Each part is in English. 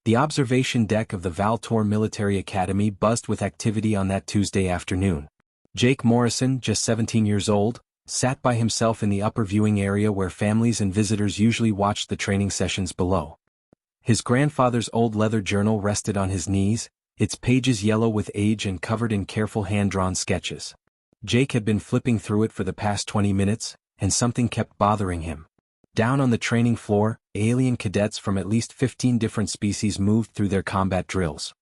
The observation deck of the Valtor Military Academy buzzed with activity on that Tuesday afternoon. Jake Morrison, just 17 years old, sat by himself in the upper viewing area where families and visitors usually watched the training sessions below. His grandfather's old leather journal rested on his knees, its pages yellow with age and covered in careful hand-drawn sketches. Jake had been flipping through it for the past 20 minutes, and something kept bothering him. Down on the training floor, alien cadets from at least 15 different species moved through their combat drills.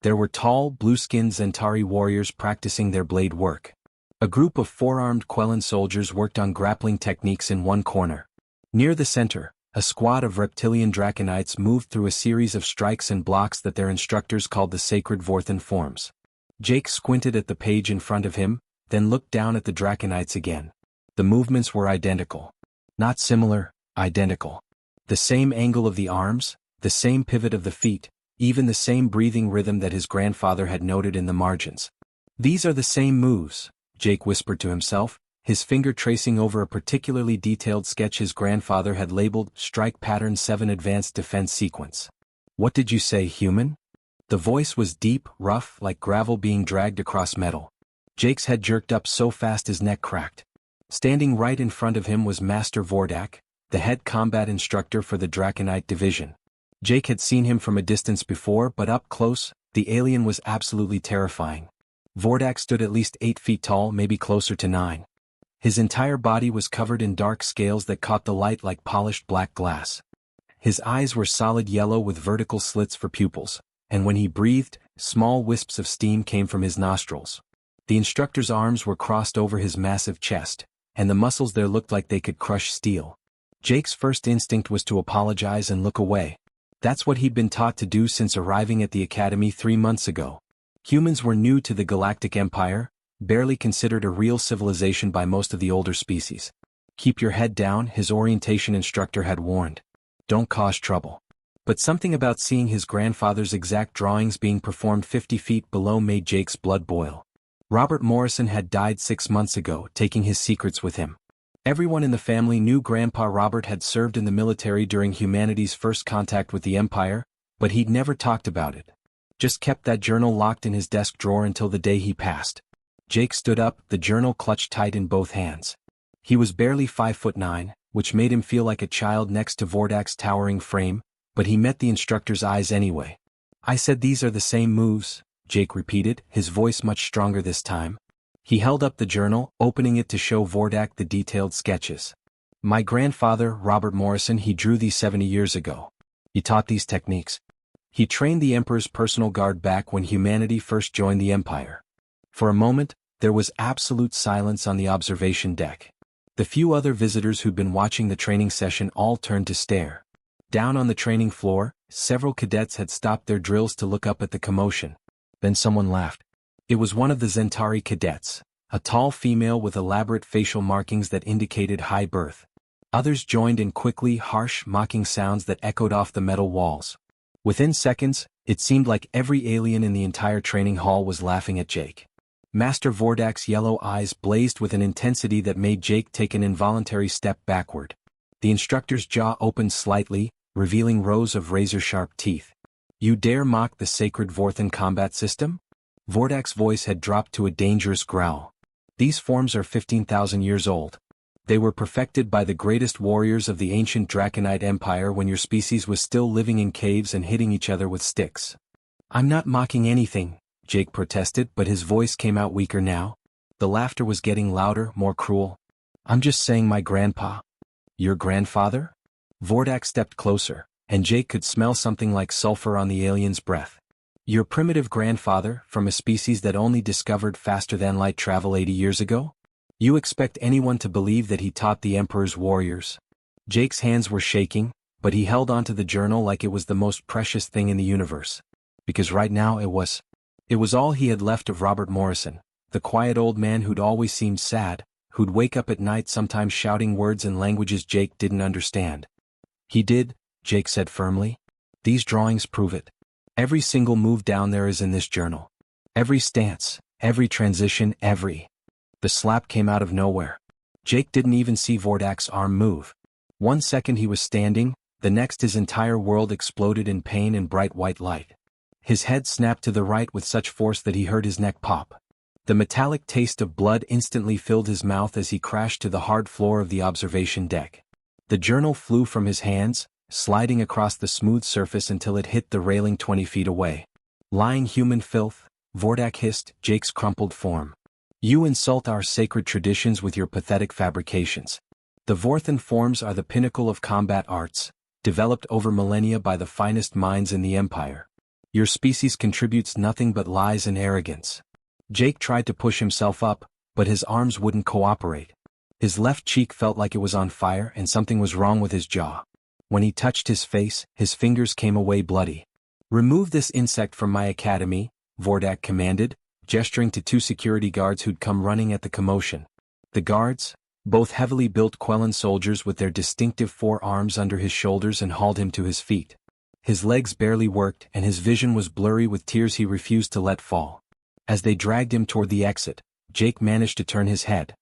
There were tall, blue-skinned Zentari warriors practicing their blade work. A group of four-armed Quellan soldiers worked on grappling techniques in one corner. Near the center, a squad of reptilian draconites moved through a series of strikes and blocks that their instructors called the sacred Vorthan forms. Jake squinted at the page in front of him, then looked down at the draconites again. The movements were identical. Not similar, identical. The same angle of the arms, the same pivot of the feet, even the same breathing rhythm that his grandfather had noted in the margins. These are the same moves, Jake whispered to himself, his finger tracing over a particularly detailed sketch his grandfather had labeled Strike Pattern 7 Advanced Defense Sequence. What did you say, human? The voice was deep, rough, like gravel being dragged across metal. Jake's head jerked up so fast his neck cracked. Standing right in front of him was Master Vordak, the head combat instructor for the Draconite division. Jake had seen him from a distance before, but up close, the alien was absolutely terrifying. Vordak stood at least 8 feet tall, maybe closer to 9. His entire body was covered in dark scales that caught the light like polished black glass. His eyes were solid yellow with vertical slits for pupils, and when he breathed, small wisps of steam came from his nostrils. The instructor's arms were crossed over his massive chest, and the muscles there looked like they could crush steel. Jake's first instinct was to apologize and look away. That's what he'd been taught to do since arriving at the academy 3 months ago. Humans were new to the Galactic Empire, barely considered a real civilization by most of the older species. Keep your head down, his orientation instructor had warned. Don't cause trouble. But something about seeing his grandfather's exact drawings being performed 50 feet below made Jake's blood boil. Robert Morrison had died 6 months ago, taking his secrets with him. Everyone in the family knew Grandpa Robert had served in the military during humanity's first contact with the Empire, but he'd never talked about it. Just kept that journal locked in his desk drawer until the day he passed. Jake stood up, the journal clutched tight in both hands. He was barely 5'9", which made him feel like a child next to Vordak's towering frame, but he met the instructor's eyes anyway. I said these are the same moves, Jake repeated, his voice much stronger this time. He held up the journal, opening it to show Vordak the detailed sketches. My grandfather, Robert Morrison, he drew these 70 years ago. He taught these techniques. He trained the Emperor's personal guard back when humanity first joined the Empire. For a moment, there was absolute silence on the observation deck. The few other visitors who'd been watching the training session all turned to stare. Down on the training floor, several cadets had stopped their drills to look up at the commotion. Then someone laughed. It was one of the Zentari cadets, a tall female with elaborate facial markings that indicated high birth. Others joined in quickly, harsh, mocking sounds that echoed off the metal walls. Within seconds, it seemed like every alien in the entire training hall was laughing at Jake. Master Vordak's yellow eyes blazed with an intensity that made Jake take an involuntary step backward. The instructor's jaw opened slightly, revealing rows of razor-sharp teeth. You dare mock the sacred Vorthan combat system? Vordak's voice had dropped to a dangerous growl. These forms are 15,000 years old. They were perfected by the greatest warriors of the ancient Draconite Empire when your species was still living in caves and hitting each other with sticks. I'm not mocking anything, Jake protested, but his voice came out weaker now. The laughter was getting louder, more cruel. I'm just saying my grandpa. Your grandfather? Vordak stepped closer, and Jake could smell something like sulfur on the alien's breath. Your primitive grandfather, from a species that only discovered faster-than-light travel 80 years ago? You expect anyone to believe that he taught the Emperor's warriors? Jake's hands were shaking, but he held onto the journal like it was the most precious thing in the universe. Because right now it was all he had left of Robert Morrison, the quiet old man who'd always seemed sad, who'd wake up at night sometimes shouting words in languages Jake didn't understand. He did, Jake said firmly. These drawings prove it. Every single move down there is in this journal. Every stance, every transition, every. The slap came out of nowhere. Jake didn't even see Vordak's arm move. 1 second he was standing, The next his entire world exploded in pain and bright white light. His head snapped to the right with such force that he heard his neck pop. The metallic taste of blood instantly filled his mouth as he crashed to the hard floor of the observation deck. The journal flew from his hands, sliding across the smooth surface until it hit the railing 20 feet away. Lying human filth, Vordak hissed, Jake's crumpled form. You insult our sacred traditions with your pathetic fabrications. The Vorthan forms are the pinnacle of combat arts, developed over millennia by the finest minds in the Empire. Your species contributes nothing but lies and arrogance. Jake tried to push himself up, but his arms wouldn't cooperate. His left cheek felt like it was on fire and something was wrong with his jaw. When he touched his face, his fingers came away bloody. Remove this insect from my academy, Vordak commanded, gesturing to 2 security guards who'd come running at the commotion. The guards, both heavily built Quellan soldiers with their distinctive 4 arms under his shoulders, and hauled him to his feet. His legs barely worked and his vision was blurry with tears he refused to let fall. As they dragged him toward the exit, Jake managed to turn his head.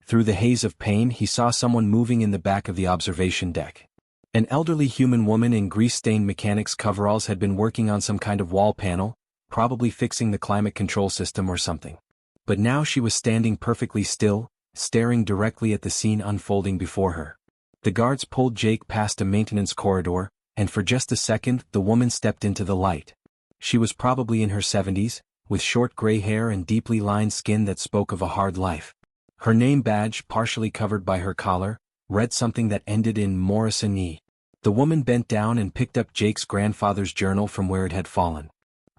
Through the haze of pain he saw someone moving in the back of the observation deck. An elderly human woman in grease-stained mechanics coveralls had been working on some kind of wall panel, probably fixing the climate control system or something. But now she was standing perfectly still, staring directly at the scene unfolding before her. The guards pulled Jake past a maintenance corridor, and for just a second the woman stepped into the light. She was probably in her 70s, with short gray hair and deeply lined skin that spoke of a hard life. Her name badge, partially covered by her collar, read something that ended in Morrison E. The woman bent down and picked up Jake's grandfather's journal from where it had fallen.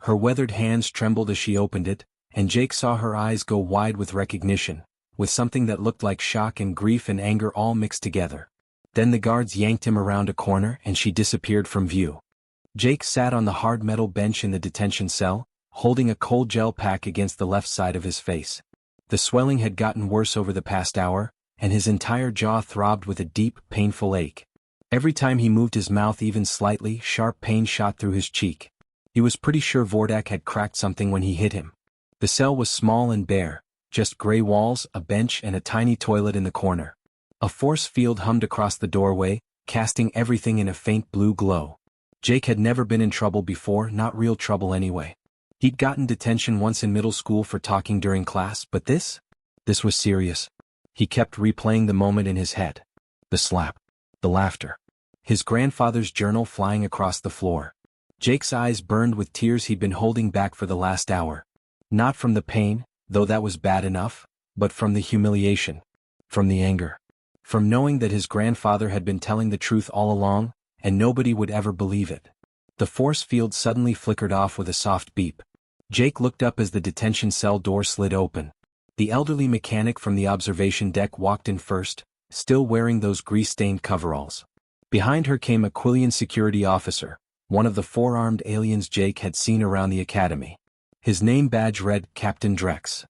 Her weathered hands trembled as she opened it, and Jake saw her eyes go wide with recognition, with something that looked like shock and grief and anger all mixed together. Then the guards yanked him around a corner and she disappeared from view. Jake sat on the hard metal bench in the detention cell, holding a cold gel pack against the left side of his face. The swelling had gotten worse over the past hour, and his entire jaw throbbed with a deep, painful ache. Every time he moved his mouth even slightly, sharp pain shot through his cheek. He was pretty sure Vordak had cracked something when he hit him. The cell was small and bare, just gray walls, a bench and a tiny toilet in the corner. A force field hummed across the doorway, casting everything in a faint blue glow. Jake had never been in trouble before, not real trouble anyway. He'd gotten detention once in middle school for talking during class, but this was serious. He kept replaying the moment in his head. The slap. The laughter. His grandfather's journal flying across the floor. Jake's eyes burned with tears he'd been holding back for the last hour. Not from the pain, though that was bad enough, but from the humiliation. From the anger. From knowing that his grandfather had been telling the truth all along, and nobody would ever believe it. The force field suddenly flickered off with a soft beep. Jake looked up as the detention cell door slid open. The elderly mechanic from the observation deck walked in first, still wearing those grease-stained coveralls. Behind her came a Quillian security officer, one of the 4-armed aliens Jake had seen around the academy. His name badge read Captain Drex.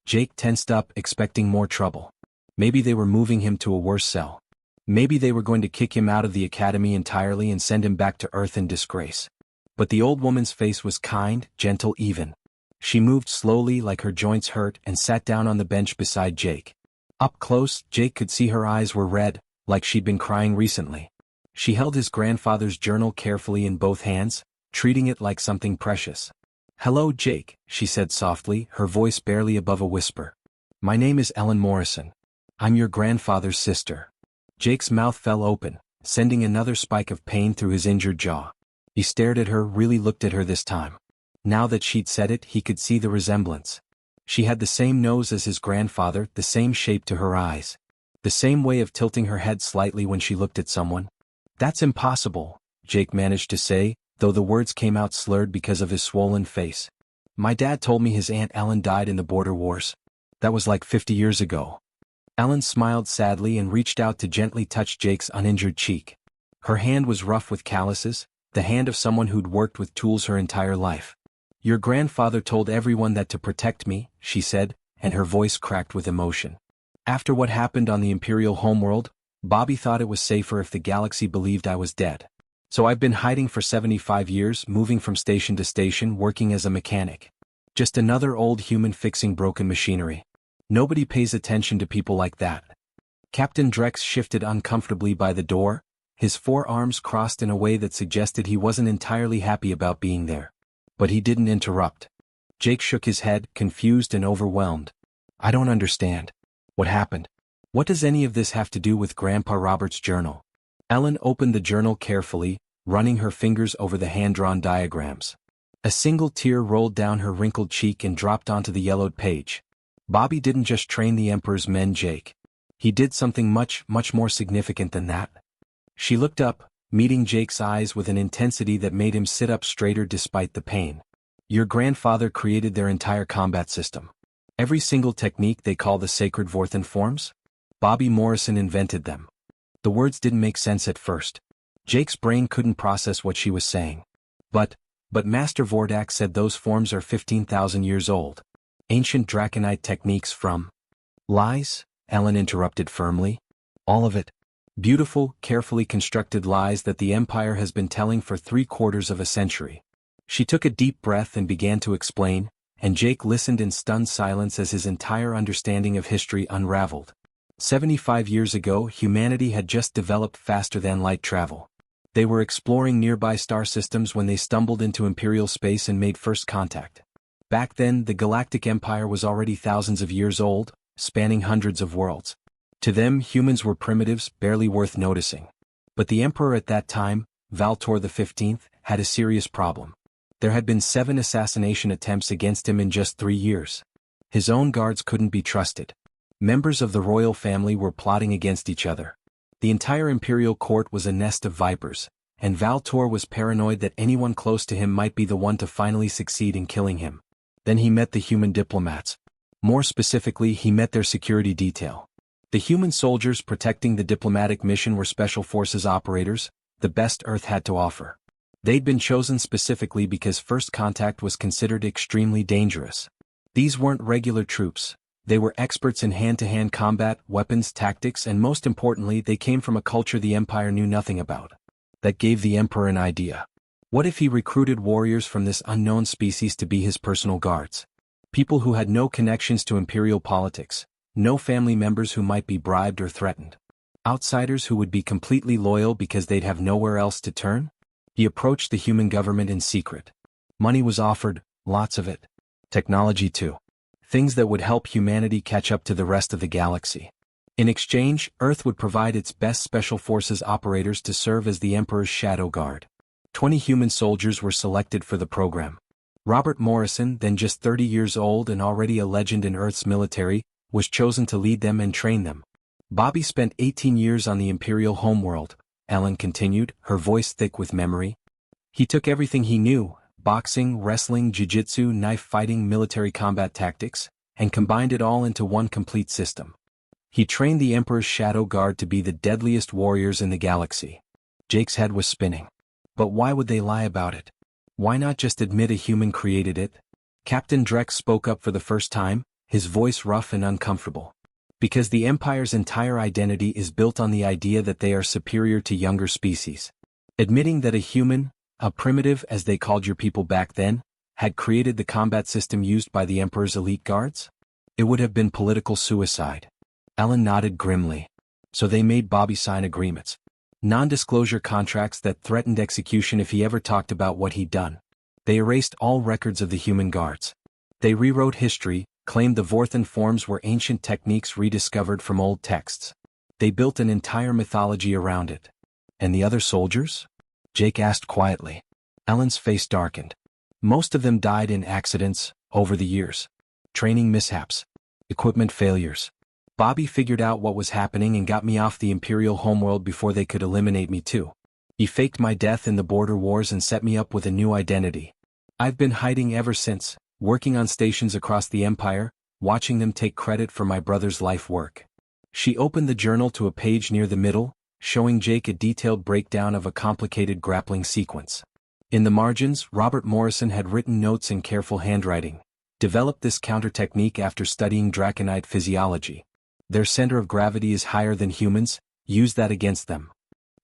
Jake tensed up, expecting more trouble. Maybe they were moving him to a worse cell. Maybe they were going to kick him out of the academy entirely and send him back to Earth in disgrace. But the old woman's face was kind, gentle, even. She moved slowly like her joints hurt and sat down on the bench beside Jake. Up close, Jake could see her eyes were red, like she'd been crying recently. She held his grandfather's journal carefully in both hands, treating it like something precious. "Hello, Jake," she said softly, her voice barely above a whisper. "My name is Ellen Morrison. I'm your grandfather's sister." Jake's mouth fell open, sending another spike of pain through his injured jaw. He stared at her, really looked at her this time. Now that she'd said it, he could see the resemblance. She had the same nose as his grandfather, the same shape to her eyes. The same way of tilting her head slightly when she looked at someone. "That's impossible," Jake managed to say, though the words came out slurred because of his swollen face. "My dad told me his Aunt Ellen died in the border wars. That was like 50 years ago." Ellen smiled sadly and reached out to gently touch Jake's uninjured cheek. Her hand was rough with calluses, the hand of someone who'd worked with tools her entire life. "Your grandfather told everyone that to protect me," she said, and her voice cracked with emotion. "After what happened on the Imperial homeworld, Bobby thought it was safer if the galaxy believed I was dead. So I've been hiding for 75 years, moving from station to station, working as a mechanic. Just another old human fixing broken machinery. Nobody pays attention to people like that." Captain Drex shifted uncomfortably by the door, His forearms crossed in a way that suggested he wasn't entirely happy about being there. But he didn't interrupt. Jake shook his head, confused and overwhelmed. I don't understand. What happened? What does any of this have to do with Grandpa Robert's journal? Ellen opened the journal carefully, running her fingers over the hand-drawn diagrams. A single tear rolled down her wrinkled cheek and dropped onto the yellowed page. Bobby didn't just train the Emperor's men, Jake. He did something much more significant than that. She looked up, meeting Jake's eyes with an intensity that made him sit up straighter despite the pain. Your grandfather created their entire combat system. Every single technique they call the sacred Vorthen forms? Bobby Morrison invented them. The words didn't make sense at first. Jake's brain couldn't process what she was saying. But Master Vordak said those forms are 15,000 years old. Ancient Draconite techniques from... Lies? Ellen interrupted firmly. All of it. Beautiful, carefully constructed lies that the Empire has been telling for 3/4 of a century. She took a deep breath and began to explain, and Jake listened in stunned silence as his entire understanding of history unraveled. 75 years ago, humanity had just developed faster than light travel. They were exploring nearby star systems when they stumbled into Imperial space and made first contact. Back then, the Galactic Empire was already thousands of years old, spanning hundreds of worlds. To them, humans were primitives, barely worth noticing. But the Emperor at that time, Valtor XV, had a serious problem. There had been 7 assassination attempts against him in just 3 years. His own guards couldn't be trusted. Members of the royal family were plotting against each other. The entire imperial court was a nest of vipers, and Valtor was paranoid that anyone close to him might be the one to finally succeed in killing him. Then he met the human diplomats. More specifically, he met their security detail. The human soldiers protecting the diplomatic mission were special forces operators, the best Earth had to offer. They'd been chosen specifically because first contact was considered extremely dangerous. These weren't regular troops. They were experts in hand-to-hand combat, weapons, tactics, and most importantly, they came from a culture the Empire knew nothing about. That gave the Emperor an idea. What if he recruited warriors from this unknown species to be his personal guards? People who had no connections to imperial politics, no family members who might be bribed or threatened. Outsiders who would be completely loyal because they'd have nowhere else to turn? He approached the human government in secret. Money was offered, lots of it. Technology too. Things that would help humanity catch up to the rest of the galaxy. In exchange, Earth would provide its best special forces operators to serve as the Emperor's shadow guard. 20 human soldiers were selected for the program. Robert Morrison, then just 30 years old and already a legend in Earth's military, was chosen to lead them and train them. Bobby spent 18 years on the Imperial homeworld, Ellen continued, her voice thick with memory. He took everything he knew, boxing, wrestling, jiu-jitsu, knife fighting, military combat tactics, and combined it all into one complete system. He trained the Emperor's shadow guard to be the deadliest warriors in the galaxy. Jake's head was spinning. But why would they lie about it? Why not just admit a human created it? Captain Drex spoke up for the first time, his voice rough and uncomfortable. Because the Empire's entire identity is built on the idea that they are superior to younger species. Admitting that a human, a primitive as they called your people back then, had created the combat system used by the Emperor's elite guards? It would have been political suicide. Ellen nodded grimly. So they made Bobby sign agreements. Non-disclosure contracts that threatened execution if he ever talked about what he'd done. They erased all records of the human guards. They rewrote history, claimed the Vorthen forms were ancient techniques rediscovered from old texts. They built an entire mythology around it. And the other soldiers? Jake asked quietly. Ellen's face darkened. Most of them died in accidents, over the years. Training mishaps. Equipment failures. Bobby figured out what was happening and got me off the Imperial homeworld before they could eliminate me too. He faked my death in the border wars and set me up with a new identity. I've been hiding ever since, working on stations across the Empire, watching them take credit for my brother's life work. She opened the journal to a page near the middle, showing Jake a detailed breakdown of a complicated grappling sequence. In the margins, Robert Morrison had written notes in careful handwriting. Developed this counter technique after studying Draconite physiology. Their center of gravity is higher than humans, use that against them.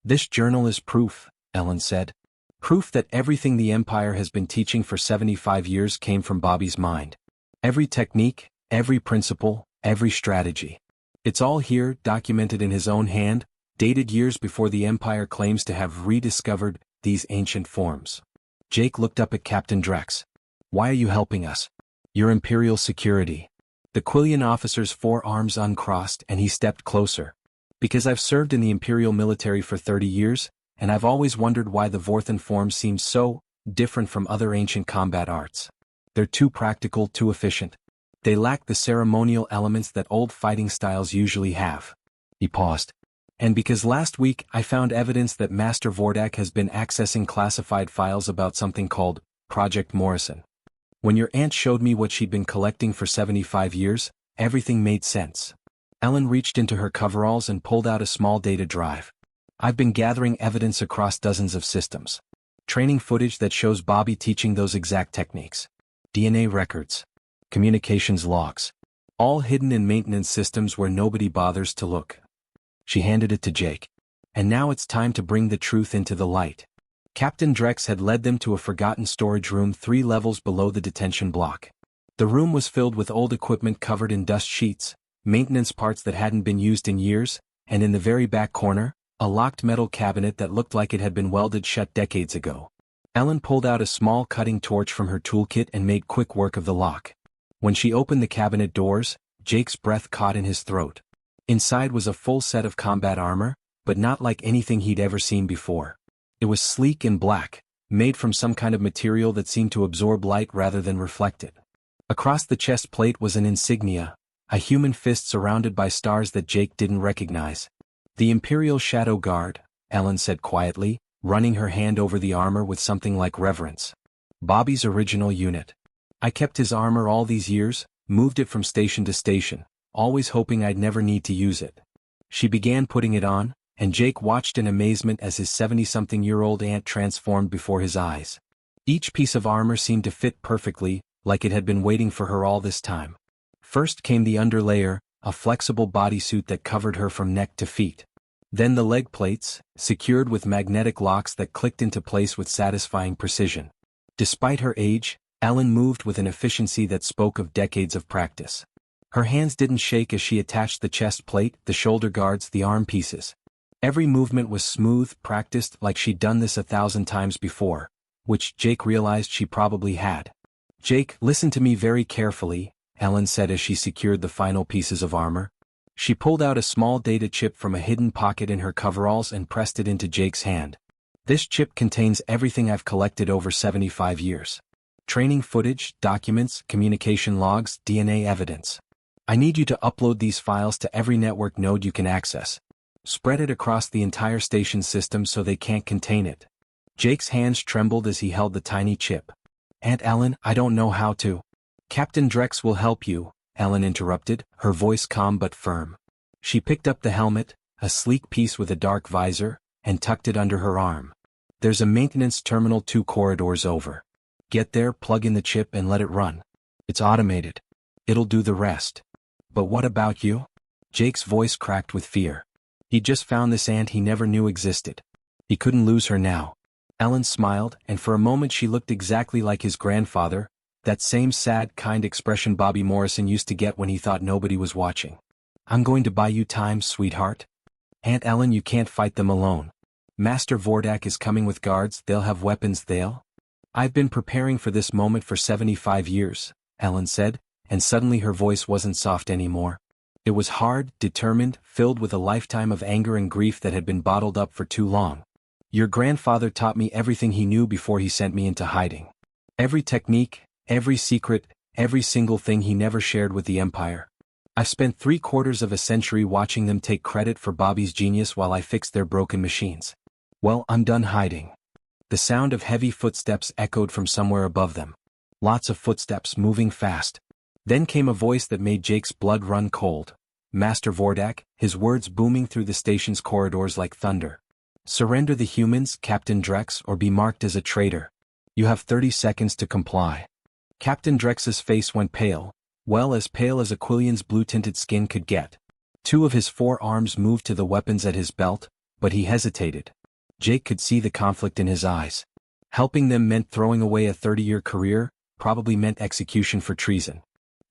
This journal is proof, Ellen said. Proof that everything the Empire has been teaching for 75 years came from Bobby's mind. Every technique, every principle, every strategy. It's all here, documented in his own hand, dated years before the Empire claims to have rediscovered these ancient forms. Jake looked up at Captain Drex. Why are you helping us? Your Imperial security. The Quillian officer's forearms uncrossed and he stepped closer. Because I've served in the Imperial military for 30 years, and I've always wondered why the Vorthan forms seem so different from other ancient combat arts. They're too practical, too efficient. They lack the ceremonial elements that old fighting styles usually have. He paused. And because last week I found evidence that Master Vordak has been accessing classified files about something called Project Morrison. When your aunt showed me what she'd been collecting for 75 years, everything made sense. Ellen reached into her coveralls and pulled out a small data drive. I've been gathering evidence across dozens of systems. Training footage that shows Bobby teaching those exact techniques. DNA records. Communications logs. All hidden in maintenance systems where nobody bothers to look. She handed it to Jake. And now it's time to bring the truth into the light. Captain Drex had led them to a forgotten storage room 3 levels below the detention block. The room was filled with old equipment covered in dust sheets, maintenance parts that hadn't been used in years, and in the very back corner, a locked metal cabinet that looked like it had been welded shut decades ago. Ellen pulled out a small cutting torch from her toolkit and made quick work of the lock. When she opened the cabinet doors, Jake's breath caught in his throat. Inside was a full set of combat armor, but not like anything he'd ever seen before. It was sleek and black, made from some kind of material that seemed to absorb light rather than reflect it. Across the chest plate was an insignia, a human fist surrounded by stars that Jake didn't recognize. The Imperial Shadow Guard, Ellen said quietly, running her hand over the armor with something like reverence. Bobby's original unit. I kept his armor all these years, moved it from station to station, always hoping I'd never need to use it. She began putting it on, and Jake watched in amazement as his 70-something-year-old aunt transformed before his eyes. Each piece of armor seemed to fit perfectly, like it had been waiting for her all this time. First came the underlayer, a flexible bodysuit that covered her from neck to feet. Then the leg plates, secured with magnetic locks that clicked into place with satisfying precision. Despite her age, Ellen moved with an efficiency that spoke of decades of practice. Her hands didn't shake as she attached the chest plate, the shoulder guards, the arm pieces. Every movement was smooth, practiced like she'd done this 1,000 times before, which Jake realized she probably had. Jake, listen to me very carefully, Ellen said as she secured the final pieces of armor. She pulled out a small data chip from a hidden pocket in her coveralls and pressed it into Jake's hand. This chip contains everything I've collected over 75 years. Training footage, documents, communication logs, DNA evidence. I need you to upload these files to every network node you can access. Spread it across the entire station system so they can't contain it. Jake's hands trembled as he held the tiny chip. Aunt Ellen, I don't know how to. Captain Drex will help you, Ellen interrupted, her voice calm but firm. She picked up the helmet, a sleek piece with a dark visor, and tucked it under her arm. There's a maintenance terminal 2 corridors over. Get there, plug in the chip and let it run. It's automated. It'll do the rest. But what about you? Jake's voice cracked with fear. He just found this aunt he never knew existed. He couldn't lose her now. Ellen smiled, and for a moment she looked exactly like his grandfather, that same sad, kind expression Bobby Morrison used to get when he thought nobody was watching. I'm going to buy you time, sweetheart. Aunt Ellen, you can't fight them alone. Master Vordak is coming with guards, they'll have weapons, I've been preparing for this moment for 75 years, Ellen said, and suddenly her voice wasn't soft anymore. It was hard, determined, filled with a lifetime of anger and grief that had been bottled up for too long. Your grandfather taught me everything he knew before he sent me into hiding. Every technique, every secret, every single thing he never shared with the Empire. I've spent 3/4 of a century watching them take credit for Bobby's genius while I fixed their broken machines. Well, I'm done hiding. The sound of heavy footsteps echoed from somewhere above them. Lots of footsteps moving fast. Then came a voice that made Jake's blood run cold. Master Vordak, his words booming through the station's corridors like thunder. Surrender the humans, Captain Drex, or be marked as a traitor. You have 30 seconds to comply. Captain Drex's face went pale, well as pale as a Quillian's blue-tinted skin could get. 2 of his 4 arms moved to the weapons at his belt, but he hesitated. Jake could see the conflict in his eyes. Helping them meant throwing away a 30-year career, probably meant execution for treason.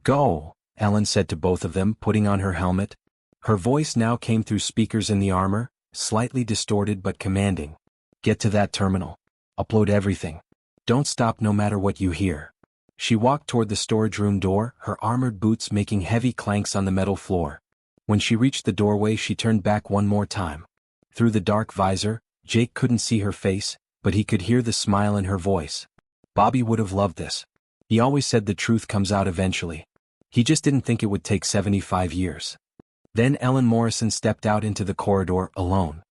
Go, Ellen said to both of them, putting on her helmet. Her voice now came through speakers in the armor, slightly distorted but commanding. "Get to that terminal. Upload everything. Don't stop no matter what you hear." She walked toward the storage room door, her armored boots making heavy clanks on the metal floor. When she reached the doorway, she turned back one more time. Through the dark visor, Jake couldn't see her face, but he could hear the smile in her voice. Bobby would have loved this. He always said the truth comes out eventually. He just didn't think it would take 75 years. Then Ellen Morrison stepped out into the corridor, alone.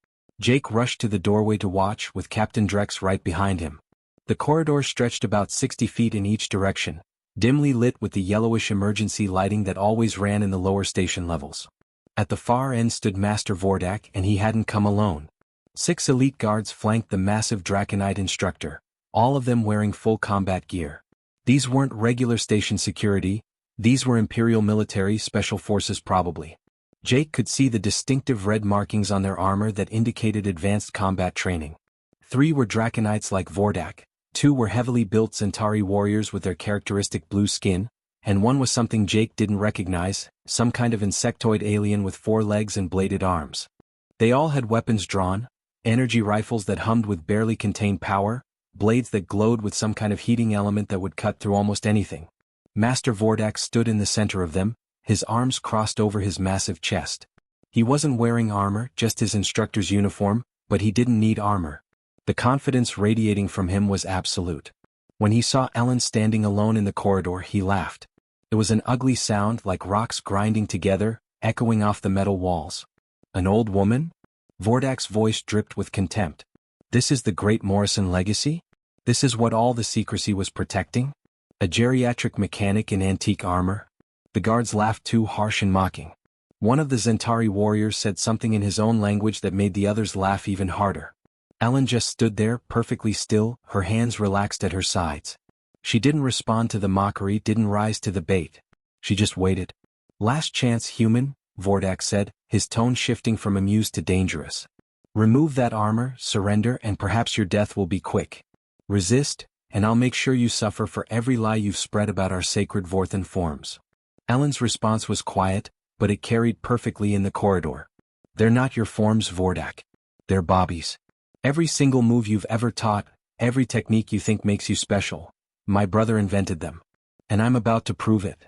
Jake rushed to the doorway to watch, with Captain Drex right behind him. The corridor stretched about 60 feet in each direction, dimly lit with the yellowish emergency lighting that always ran in the lower station levels. At the far end stood Master Vordak, and he hadn't come alone. 6 elite guards flanked the massive Draconite instructor, all of them wearing full combat gear. These weren't regular station security, these were Imperial military special forces probably. Jake could see the distinctive red markings on their armor that indicated advanced combat training. 3 were Draconites like Vordak, 2 were heavily built Centauri warriors with their characteristic blue skin, and 1 was something Jake didn't recognize, some kind of insectoid alien with 4 legs and bladed arms. They all had weapons drawn, energy rifles that hummed with barely contained power, blades that glowed with some kind of heating element that would cut through almost anything. Master Vordak stood in the center of them, his arms crossed over his massive chest. He wasn't wearing armor, just his instructor's uniform, but he didn't need armor. The confidence radiating from him was absolute. When he saw Ellen standing alone in the corridor, he laughed. It was an ugly sound, like rocks grinding together, echoing off the metal walls. "An old woman?" Vordak's voice dripped with contempt. "This is the great Morrison legacy? This is what all the secrecy was protecting? A geriatric mechanic in antique armor?" The guards laughed too, harsh and mocking. One of the Zentari warriors said something in his own language that made the others laugh even harder. Ellen just stood there, perfectly still, her hands relaxed at her sides. She didn't respond to the mockery, didn't rise to the bait. She just waited. "Last chance, human," Vordak said, his tone shifting from amused to dangerous. "Remove that armor, surrender, and perhaps your death will be quick. Resist, and I'll make sure you suffer for every lie you've spread about our sacred Vorthan forms." Ellen's response was quiet, but it carried perfectly in the corridor. "They're not your forms, Vordak. They're Bobby's. Every single move you've ever taught, every technique you think makes you special, my brother invented them. And I'm about to prove it."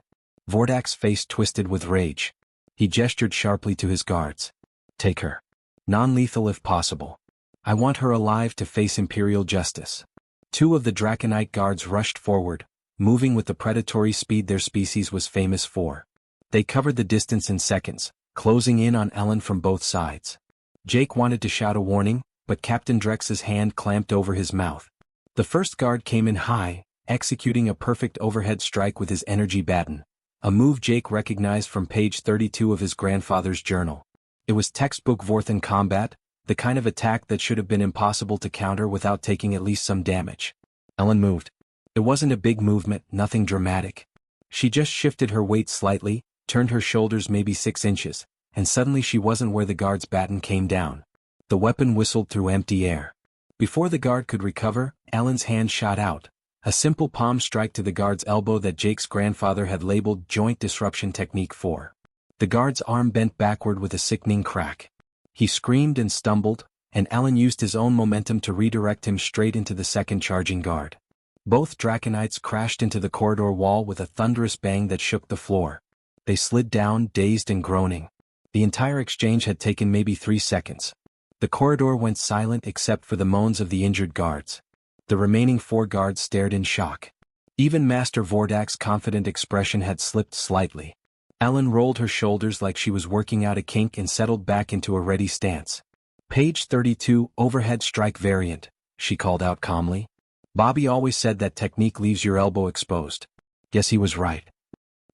Vordak's face twisted with rage. He gestured sharply to his guards. "Take her. Non-lethal if possible. I want her alive to face Imperial justice." 2 of the Draconite guards rushed forward, moving with the predatory speed their species was famous for. They covered the distance in seconds, closing in on Ellen from both sides. Jake wanted to shout a warning, but Captain Drex's hand clamped over his mouth. The first guard came in high, executing a perfect overhead strike with his energy baton, a move Jake recognized from page 32 of his grandfather's journal. It was textbook Vorthan combat, the kind of attack that should have been impossible to counter without taking at least some damage. Ellen moved. It wasn't a big movement, nothing dramatic. She just shifted her weight slightly, turned her shoulders maybe 6 inches, and suddenly she wasn't where the guard's baton came down. The weapon whistled through empty air. Before the guard could recover, Ellen's hand shot out, a simple palm strike to the guard's elbow that Jake's grandfather had labeled joint disruption technique for. The guard's arm bent backward with a sickening crack. He screamed and stumbled, and Ellen used his own momentum to redirect him straight into the second charging guard. Both Draconites crashed into the corridor wall with a thunderous bang that shook the floor. They slid down, dazed and groaning. The entire exchange had taken maybe 3 seconds. The corridor went silent except for the moans of the injured guards. The remaining 4 guards stared in shock. Even Master Vordak's confident expression had slipped slightly. Ellen rolled her shoulders like she was working out a kink and settled back into a ready stance. "Page 32, overhead strike variant," she called out calmly. "Bobby always said that technique leaves your elbow exposed." Guess he was right.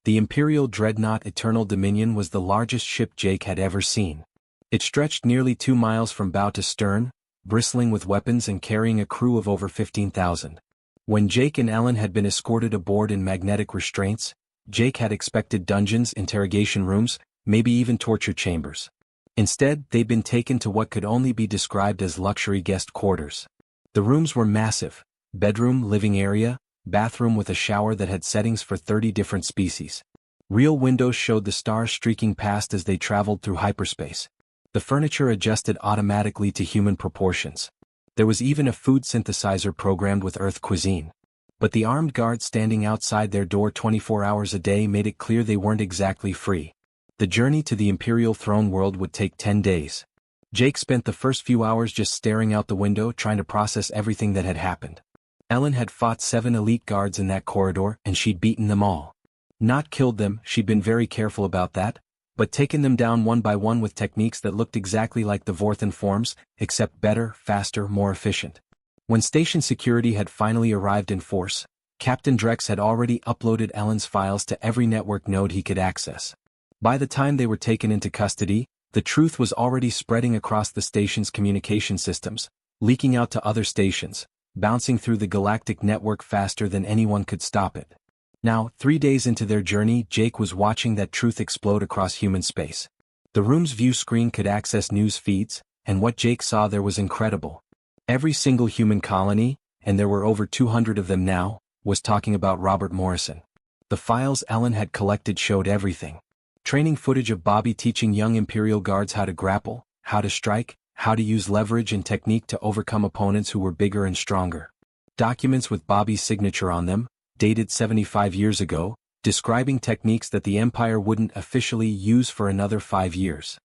The Imperial Dreadnought Eternal Dominion was the largest ship Jake had ever seen. It stretched nearly 2 miles from bow to stern, bristling with weapons and carrying a crew of over 15,000. When Jake and Ellen had been escorted aboard in magnetic restraints, Jake had expected dungeons, interrogation rooms, maybe even torture chambers. Instead, they'd been taken to what could only be described as luxury guest quarters. The rooms were massive: bedroom, living area, bathroom with a shower that had settings for 30 different species. Real windows showed the stars streaking past as they traveled through hyperspace. The furniture adjusted automatically to human proportions. There was even a food synthesizer programmed with Earth cuisine. But the armed guards standing outside their door 24 hours a day made it clear they weren't exactly free. The journey to the Imperial Throne World would take 10 days. Jake spent the first few hours just staring out the window trying to process everything that had happened. Ellen had fought 7 elite guards in that corridor and she'd beaten them all. Not killed them, she'd been very careful about that, but taken them down one by one with techniques that looked exactly like the Vorthan forms, except better, faster, more efficient. When station security had finally arrived in force, Captain Drex had already uploaded Ellen's files to every network node he could access. By the time they were taken into custody, the truth was already spreading across the station's communication systems, leaking out to other stations, bouncing through the galactic network faster than anyone could stop it. Now, 3 days into their journey, Jake was watching that truth explode across human space. The room's view screen could access news feeds, and what Jake saw there was incredible. Every single human colony, and there were over 200 of them now, was talking about Robert Morrison. The files Ellen had collected showed everything. Training footage of Bobby teaching young Imperial guards how to grapple, how to strike, how to use leverage and technique to overcome opponents who were bigger and stronger. Documents with Bobby's signature on them, dated 75 years ago, describing techniques that the Empire wouldn't officially use for another 5 years.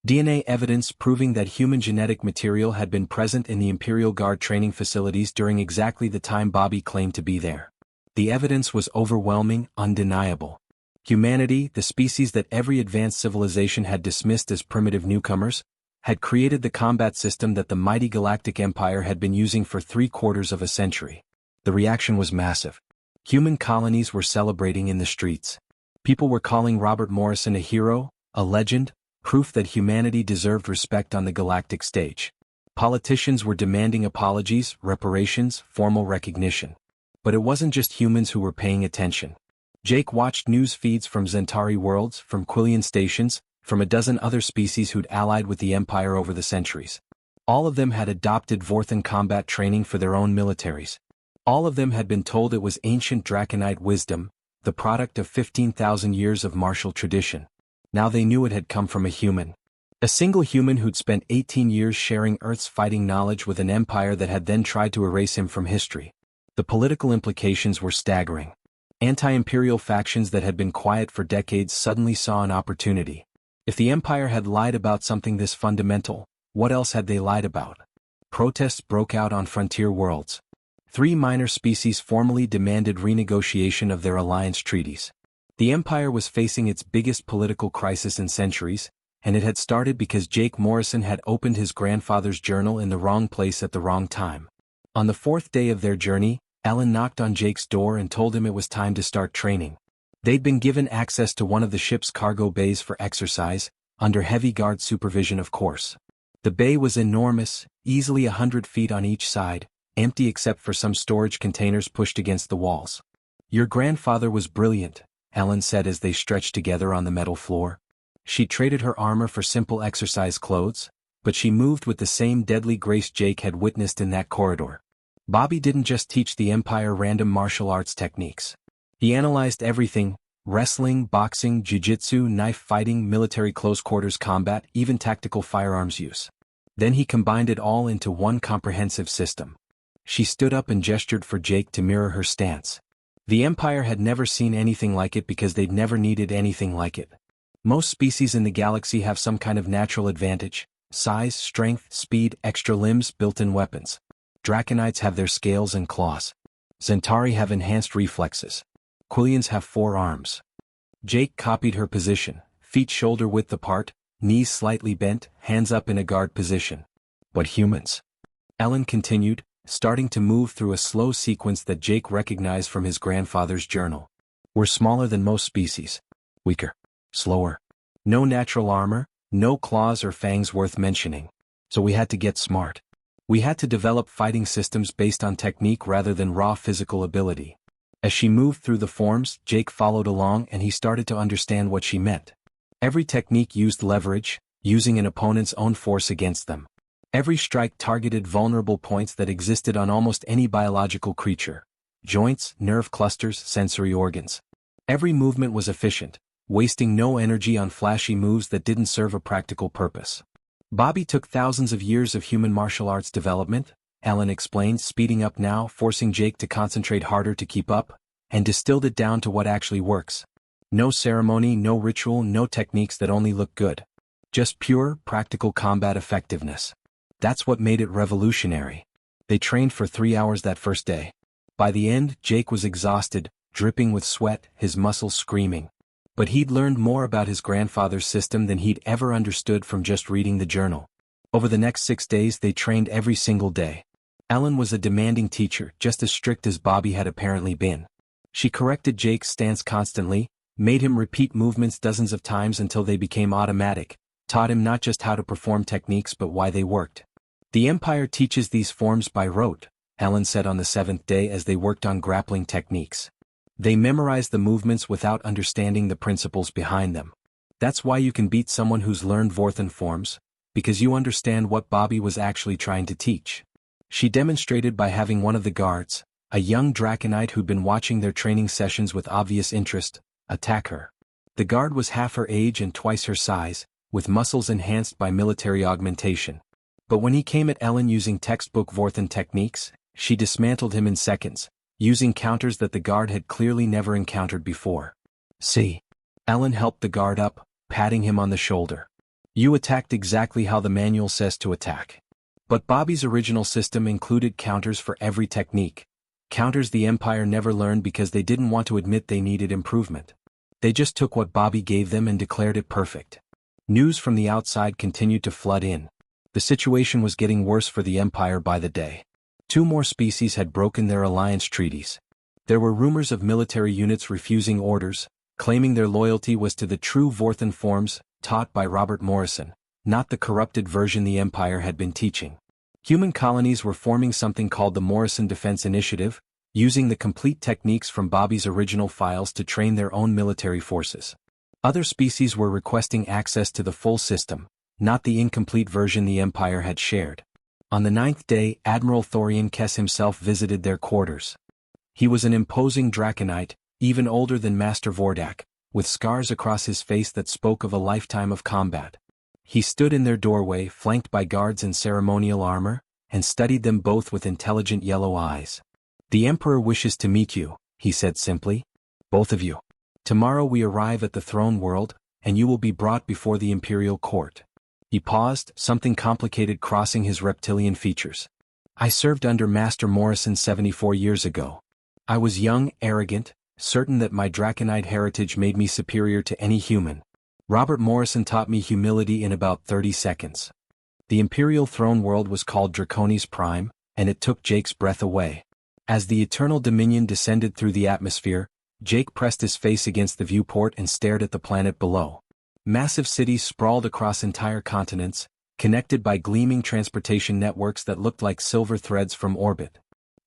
DNA evidence proving that human genetic material had been present in the Imperial Guard training facilities during exactly the time Bobby claimed to be there. The evidence was overwhelming, undeniable. Humanity, the species that every advanced civilization had dismissed as primitive newcomers, had created the combat system that the mighty Galactic Empire had been using for 3/4 of a century. The reaction was massive. Human colonies were celebrating in the streets. People were calling Robert Morrison a hero, a legend, proof that humanity deserved respect on the galactic stage. Politicians were demanding apologies, reparations, formal recognition. But it wasn't just humans who were paying attention. Jake watched news feeds from Zentari worlds, from Quillian stations, from a dozen other species who'd allied with the Empire over the centuries. All of them had adopted Vorthan combat training for their own militaries. All of them had been told it was ancient Draconite wisdom, the product of 15,000 years of martial tradition. Now they knew it had come from a human. A single human who'd spent 18 years sharing Earth's fighting knowledge with an empire that had then tried to erase him from history. The political implications were staggering. Anti-imperial factions that had been quiet for decades suddenly saw an opportunity. If the Empire had lied about something this fundamental, what else had they lied about? Protests broke out on frontier worlds. 3 minor species formally demanded renegotiation of their alliance treaties. The Empire was facing its biggest political crisis in centuries, and it had started because Jake Morrison had opened his grandfather's journal in the wrong place at the wrong time. On the 4th day of their journey, Ellen knocked on Jake's door and told him it was time to start training. They'd been given access to one of the ship's cargo bays for exercise, under heavy guard supervision of course. The bay was enormous, easily 100 feet on each side, empty except for some storage containers pushed against the walls. "Your grandfather was brilliant," Ellen said as they stretched together on the metal floor. She traded her armor for simple exercise clothes, but she moved with the same deadly grace Jake had witnessed in that corridor. Bobby didn't just teach the Empire random martial arts techniques. He analyzed everything: wrestling, boxing, jiu-jitsu, knife fighting, military close-quarters combat, even tactical firearms use. Then he combined it all into one comprehensive system. She stood up and gestured for Jake to mirror her stance. The Empire had never seen anything like it because they'd never needed anything like it. Most species in the galaxy have some kind of natural advantage: size, strength, speed, extra limbs, built-in weapons. Draconites have their scales and claws. Zentari have enhanced reflexes. Quillians have 4 arms. Jake copied her position, feet shoulder-width apart, knees slightly bent, hands up in a guard position. But humans? Ellen continued, starting to move through a slow sequence that Jake recognized from his grandfather's journal. "We're smaller than most species. Weaker. Slower. No natural armor, no claws or fangs worth mentioning. So we had to get smart. We had to develop fighting systems based on technique rather than raw physical ability." As she moved through the forms, Jake followed along and he started to understand what she meant. Every technique used leverage, using an opponent's own force against them. Every strike targeted vulnerable points that existed on almost any biological creature: joints, nerve clusters, sensory organs. Every movement was efficient, wasting no energy on flashy moves that didn't serve a practical purpose. Bobby took thousands of years of human martial arts development, Ellen explained, speeding up now, forcing Jake to concentrate harder to keep up, and distilled it down to what actually works. No ceremony, no ritual, no techniques that only look good. Just pure, practical combat effectiveness. That's what made it revolutionary. They trained for 3 hours that first day. By the end, Jake was exhausted, dripping with sweat, his muscles screaming. But he'd learned more about his grandfather's system than he'd ever understood from just reading the journal. Over the next 6 days they trained every single day. Ellen was a demanding teacher, just as strict as Bobby had apparently been. She corrected Jake's stance constantly, made him repeat movements dozens of times until they became automatic, taught him not just how to perform techniques but why they worked. The Empire teaches these forms by rote, Ellen said on the 7th day as they worked on grappling techniques. They memorize the movements without understanding the principles behind them. That's why you can beat someone who's learned Vorthan forms, because you understand what Bobby was actually trying to teach. She demonstrated by having one of the guards, a young Draconite who'd been watching their training sessions with obvious interest, attack her. The guard was half her age and twice her size, with muscles enhanced by military augmentation. But when he came at Ellen using textbook Vorthan techniques, she dismantled him in seconds, using counters that the guard had clearly never encountered before. See? Ellen helped the guard up, patting him on the shoulder. You attacked exactly how the manual says to attack. But Bobby's original system included counters for every technique. Counters the Empire never learned because they didn't want to admit they needed improvement. They just took what Bobby gave them and declared it perfect. News from the outside continued to flood in. The situation was getting worse for the Empire by the day. 2 more species had broken their alliance treaties. There were rumors of military units refusing orders, claiming their loyalty was to the true Vorthan forms, taught by Robert Morrison, not the corrupted version the Empire had been teaching. Human colonies were forming something called the Morrison Defense Initiative, using the complete techniques from Bobby's original files to train their own military forces. Other species were requesting access to the full system, not the incomplete version the Empire had shared. On the 9th day, Admiral Thorian Kess himself visited their quarters. He was an imposing Draconite, even older than Master Vordak, with scars across his face that spoke of a lifetime of combat. He stood in their doorway, flanked by guards in ceremonial armor, and studied them both with intelligent yellow eyes. The Emperor wishes to meet you, he said simply. Both of you. Tomorrow we arrive at the throne world, and you will be brought before the Imperial Court. He paused, something complicated crossing his reptilian features. I served under Master Morrison 74 years ago. I was young, arrogant, certain that my Draconite heritage made me superior to any human. Robert Morrison taught me humility in about 30 seconds. The Imperial throne world was called Draconis Prime, and it took Jake's breath away. As the Eternal Dominion descended through the atmosphere, Jake pressed his face against the viewport and stared at the planet below. Massive cities sprawled across entire continents, connected by gleaming transportation networks that looked like silver threads from orbit.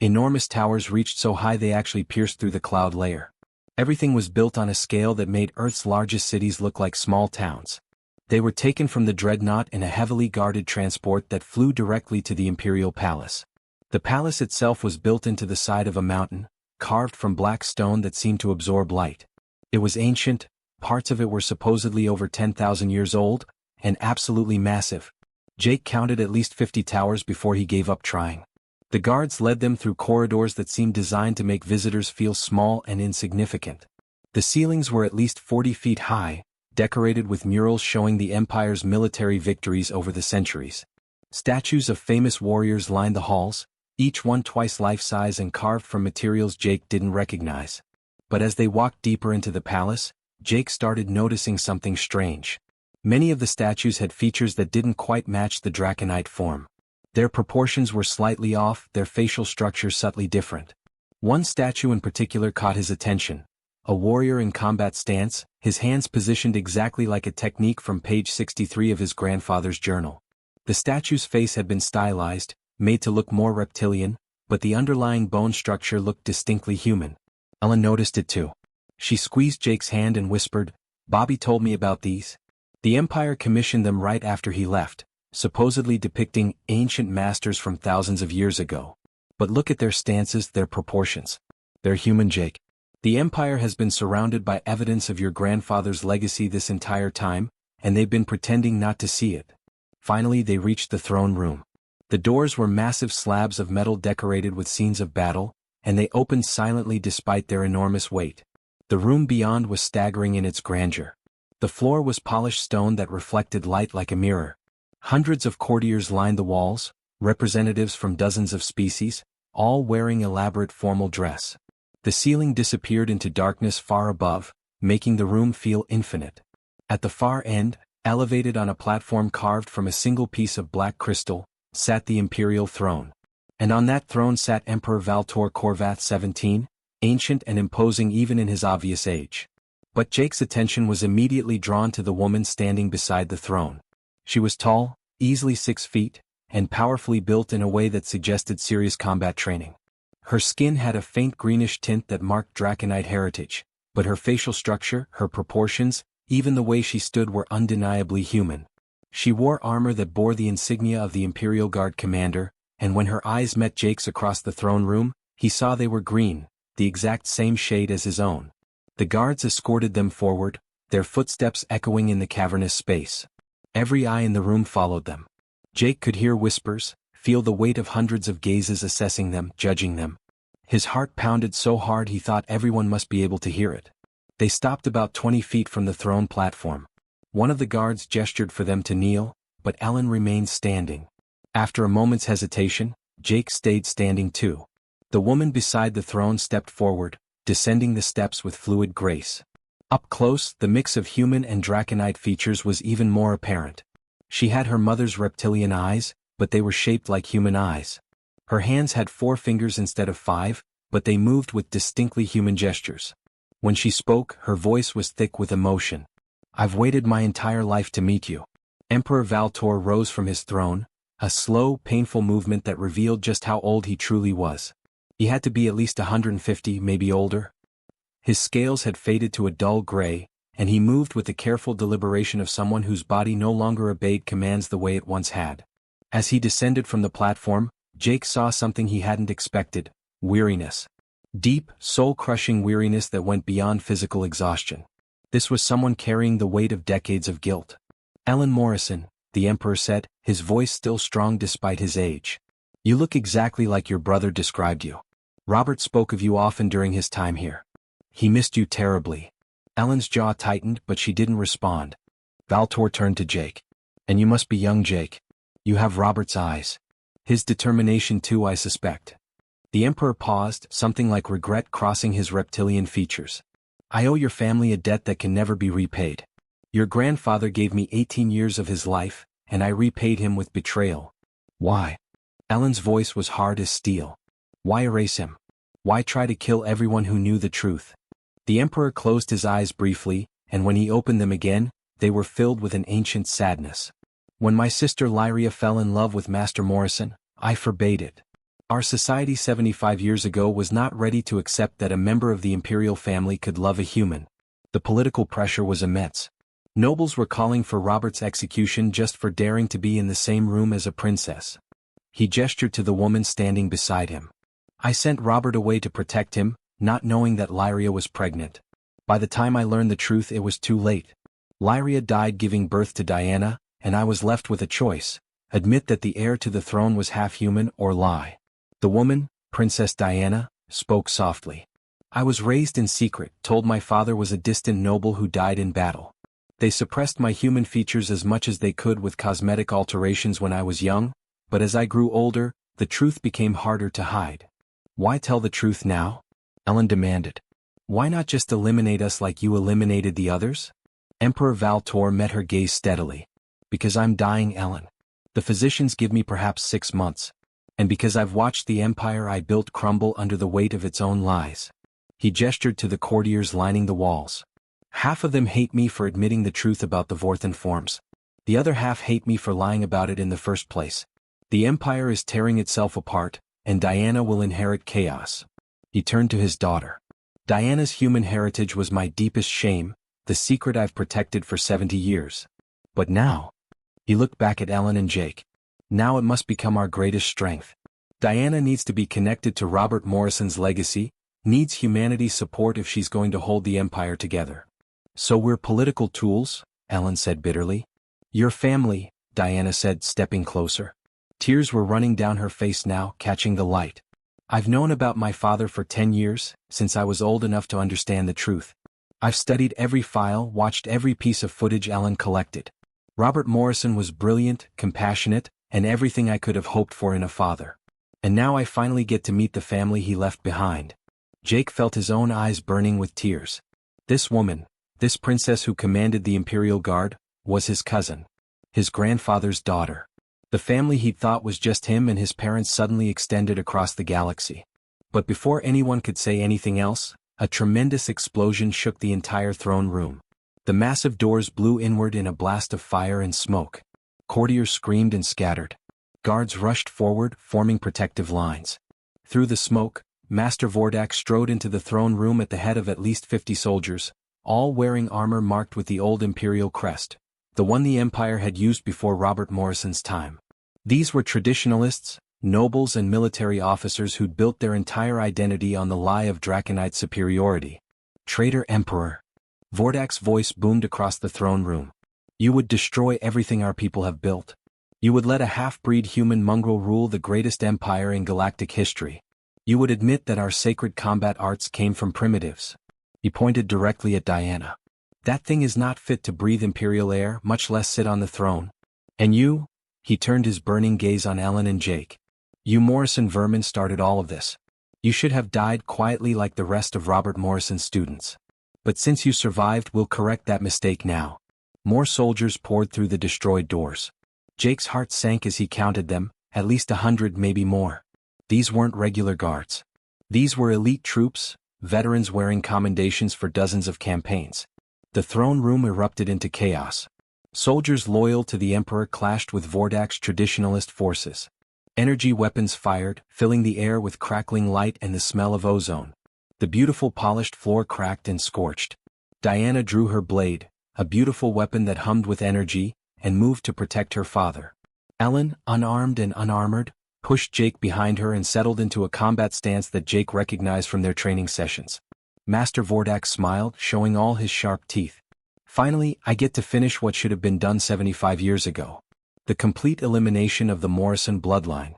Enormous towers reached so high they actually pierced through the cloud layer. Everything was built on a scale that made Earth's largest cities look like small towns. They were taken from the Dreadnought in a heavily guarded transport that flew directly to the Imperial Palace. The palace itself was built into the side of a mountain, carved from black stone that seemed to absorb light. It was ancient, parts of it were supposedly over 10,000 years old, and absolutely massive. Jake counted at least 50 towers before he gave up trying. The guards led them through corridors that seemed designed to make visitors feel small and insignificant. The ceilings were at least 40 feet high, decorated with murals showing the Empire's military victories over the centuries. Statues of famous warriors lined the halls, each one twice life-size and carved from materials Jake didn't recognize. But as they walked deeper into the palace, Jake started noticing something strange. Many of the statues had features that didn't quite match the Draconite form. Their proportions were slightly off, their facial structure subtly different. One statue in particular caught his attention. A warrior in combat stance, his hands positioned exactly like a technique from page 63 of his grandfather's journal. The statue's face had been stylized, made to look more reptilian, but the underlying bone structure looked distinctly human. Ellen noticed it too. She squeezed Jake's hand and whispered, "Bobby told me about these. The Empire commissioned them right after he left, supposedly depicting ancient masters from thousands of years ago. But look at their stances, their proportions. They're human, Jake. The Empire has been surrounded by evidence of your grandfather's legacy this entire time, and they've been pretending not to see it. Finally they reached the throne room. The doors were massive slabs of metal decorated with scenes of battle, and they opened silently despite their enormous weight. The room beyond was staggering in its grandeur. The floor was polished stone that reflected light like a mirror. Hundreds of courtiers lined the walls, representatives from dozens of species, all wearing elaborate formal dress. The ceiling disappeared into darkness far above, making the room feel infinite. At the far end, elevated on a platform carved from a single piece of black crystal, sat the imperial throne. And on that throne sat Emperor Valtor Corvath 17, ancient and imposing even in his obvious age. But Jake's attention was immediately drawn to the woman standing beside the throne. She was tall, easily 6 feet, and powerfully built in a way that suggested serious combat training. Her skin had a faint greenish tint that marked Draconite heritage, but her facial structure, her proportions, even the way she stood were undeniably human. She wore armor that bore the insignia of the Imperial Guard commander, and when her eyes met Jake's across the throne room, he saw they were green, the exact same shade as his own. The guards escorted them forward, their footsteps echoing in the cavernous space. Every eye in the room followed them. Jake could hear whispers, feel the weight of hundreds of gazes assessing them, judging them. His heart pounded so hard he thought everyone must be able to hear it. They stopped about 20 feet from the throne platform. One of the guards gestured for them to kneel, but Ellen remained standing. After a moment's hesitation, Jake stayed standing too. The woman beside the throne stepped forward, descending the steps with fluid grace. Up close, the mix of human and Draconite features was even more apparent. She had her mother's reptilian eyes, but they were shaped like human eyes. Her hands had 4 fingers instead of 5, but they moved with distinctly human gestures. When she spoke, her voice was thick with emotion. "I've waited my entire life to meet you." Emperor Valtor rose from his throne, a slow, painful movement that revealed just how old he truly was. He had to be at least 150, maybe older. His scales had faded to a dull gray, and he moved with the careful deliberation of someone whose body no longer obeyed commands the way it once had. As he descended from the platform, Jake saw something he hadn't expected: weariness. Deep, soul-crushing weariness that went beyond physical exhaustion. This was someone carrying the weight of decades of guilt. "Ellen Morrison," the Emperor said, his voice still strong despite his age. "You look exactly like your brother described you. Robert spoke of you often during his time here. He missed you terribly." Ellen's jaw tightened, but she didn't respond. Valtor turned to Jake. "And you must be young, Jake. You have Robert's eyes. His determination too, I suspect." The Emperor paused, something like regret crossing his reptilian features. "I owe your family a debt that can never be repaid. Your grandfather gave me 18 years of his life, and I repaid him with betrayal." "Why?" Ellen's voice was hard as steel. "Why erase him? Why try to kill everyone who knew the truth?" The Emperor closed his eyes briefly, and when he opened them again, they were filled with an ancient sadness. "When my sister Lyria fell in love with Master Morrison, I forbade it. Our society 75 years ago was not ready to accept that a member of the imperial family could love a human. The political pressure was immense. Nobles were calling for Robert's execution just for daring to be in the same room as a princess." He gestured to the woman standing beside him. "I sent Robert away to protect him, not knowing that Lyria was pregnant. By the time I learned the truth, it was too late. Lyria died giving birth to Diana, and I was left with a choice: admit that the heir to the throne was half human or lie." The woman, Princess Diana, spoke softly. "I was raised in secret, told my father was a distant noble who died in battle. They suppressed my human features as much as they could with cosmetic alterations when I was young, but as I grew older, the truth became harder to hide." "Why tell the truth now?" Ellen demanded. "Why not just eliminate us like you eliminated the others?" Emperor Valtor met her gaze steadily. "Because I'm dying, Ellen. The physicians give me perhaps 6 months. And because I've watched the empire I built crumble under the weight of its own lies." He gestured to the courtiers lining the walls. "Half of them hate me for admitting the truth about the Vorthan forms. The other half hate me for lying about it in the first place. The empire is tearing itself apart, and Diana will inherit chaos." He turned to his daughter. "Diana's human heritage was my deepest shame, the secret I've protected for 70 years. But now," he looked back at Ellen and Jake, "now it must become our greatest strength. Diana needs to be connected to Robert Morrison's legacy, needs humanity's support if she's going to hold the empire together." "So we're political tools?" Ellen said bitterly. "Your family, Diana said, stepping closer. Tears were running down her face now, catching the light. I've known about my father for 10 years, since I was old enough to understand the truth. I've studied every file, watched every piece of footage Ellen collected. Robert Morrison was brilliant, compassionate, and everything I could have hoped for in a father. And now I finally get to meet the family he left behind. Jake felt his own eyes burning with tears. This woman, this princess who commanded the Imperial Guard, was his cousin. His grandfather's daughter. The family he'd thought was just him and his parents suddenly extended across the galaxy. But before anyone could say anything else, a tremendous explosion shook the entire throne room. The massive doors blew inward in a blast of fire and smoke. Courtiers screamed and scattered. Guards rushed forward, forming protective lines. Through the smoke, Master Vordak strode into the throne room at the head of at least 50 soldiers, all wearing armor marked with the old Imperial crest, the one the Empire had used before Robert Morrison's time. These were traditionalists, nobles and military officers who'd built their entire identity on the lie of Draconite superiority. Traitor Emperor. Vordak's voice boomed across the throne room. You would destroy everything our people have built. You would let a half-breed human mongrel rule the greatest empire in galactic history. You would admit that our sacred combat arts came from primitives. He pointed directly at Diana. That thing is not fit to breathe Imperial air, much less sit on the throne. And you? He turned his burning gaze on Ellen and Jake. You Morrison vermin started all of this. You should have died quietly like the rest of Robert Morrison's students. But since you survived, we'll correct that mistake now. More soldiers poured through the destroyed doors. Jake's heart sank as he counted them, at least 100, maybe more. These weren't regular guards. These were elite troops, veterans wearing commendations for dozens of campaigns. The throne room erupted into chaos. Soldiers loyal to the Emperor clashed with Vordak's traditionalist forces. Energy weapons fired, filling the air with crackling light and the smell of ozone. The beautiful polished floor cracked and scorched. Diana drew her blade, a beautiful weapon that hummed with energy, and moved to protect her father. Ellen, unarmed and unarmored, pushed Jake behind her and settled into a combat stance that Jake recognized from their training sessions. Master Vordak smiled, showing all his sharp teeth. Finally, I get to finish what should have been done 75 years ago. The complete elimination of the Morrison bloodline.